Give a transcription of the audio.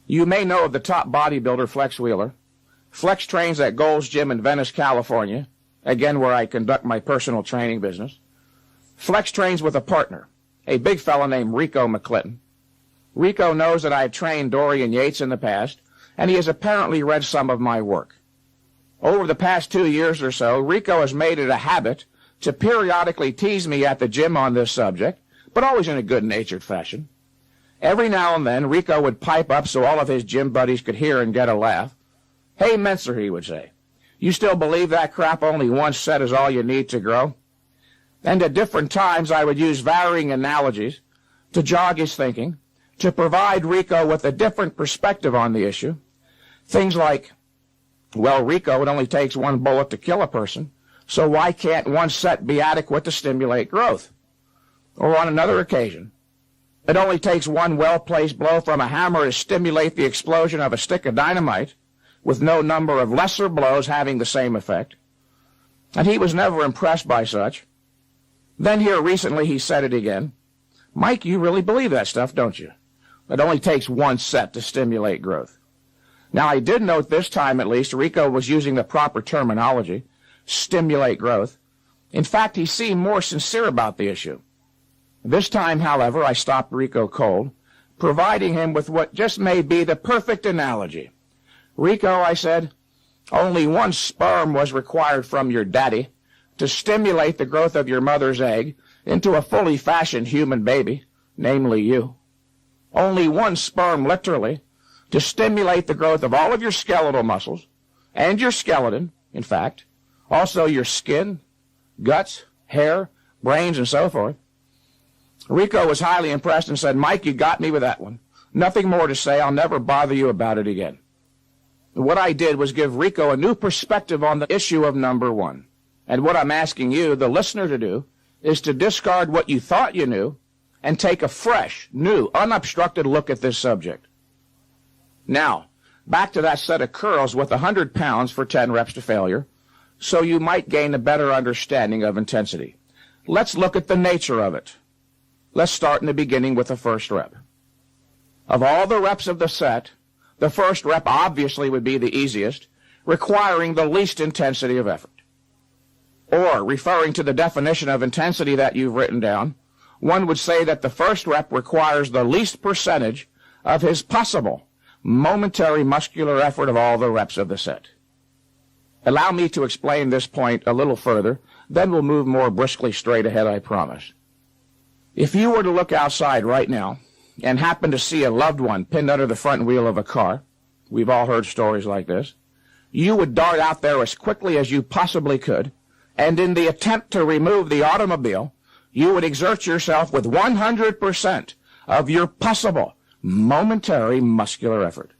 You may know of the top bodybuilder Flex Wheeler. Flex trains at Gold's Gym in Venice, California, again where I conduct my personal training business. Flex trains with a partner, a big fella named Rico McClinton. Rico knows that I have trained Dorian Yates in the past, and he has apparently read some of my work. Over the past 2 years or so, Rico has made it a habit to periodically tease me at the gym on this subject, but always in a good-natured fashion. Every now and then, Rico would pipe up so all of his gym buddies could hear and get a laugh. "Hey, Mentzer," he would say, "you still believe that crap only one set is all you need to grow?" And at different times, I would use varying analogies to jog his thinking, to provide Rico with a different perspective on the issue. Things like, well, Rico, it only takes one bullet to kill a person, so why can't one set be adequate to stimulate growth? Or on another occasion, it only takes one well-placed blow from a hammer to stimulate the explosion of a stick of dynamite, with no number of lesser blows having the same effect. And he was never impressed by such. Then here recently he said it again. "Mike, you really believe that stuff, don't you? It only takes one set to stimulate growth." Now, I did note this time at least Rico was using the proper terminology, stimulate growth. In fact, he seemed more sincere about the issue. This time, however, I stopped Rico cold, providing him with what just may be the perfect analogy. "Rico," I said, "only one sperm was required from your daddy to stimulate the growth of your mother's egg into a fully fashioned human baby, namely you. Only one sperm, literally, to stimulate the growth of all of your skeletal muscles, and your skeleton, in fact, also your skin, guts, hair, brains, and so forth." Rico was highly impressed and said, "Mike, you got me with that one. Nothing more to say. I'll never bother you about it again." What I did was give Rico a new perspective on the issue of number one. And what I'm asking you, the listener, to do is to discard what you thought you knew and take a fresh, new, unobstructed look at this subject. Now, back to that set of curls with 100 pounds for 10 reps to failure, so you might gain a better understanding of intensity. Let's look at the nature of it. Let's start in the beginning with the first rep. Of all the reps of the set, the first rep obviously would be the easiest, requiring the least intensity of effort. Or, referring to the definition of intensity that you've written down, one would say that the first rep requires the least percentage of his possible momentary muscular effort of all the reps of the set. Allow me to explain this point a little further, then we'll move more briskly straight ahead, I promise. If you were to look outside right now and happen to see a loved one pinned under the front wheel of a car, we've all heard stories like this, you would dart out there as quickly as you possibly could, and in the attempt to remove the automobile, you would exert yourself with 100% of your possible momentary muscular effort.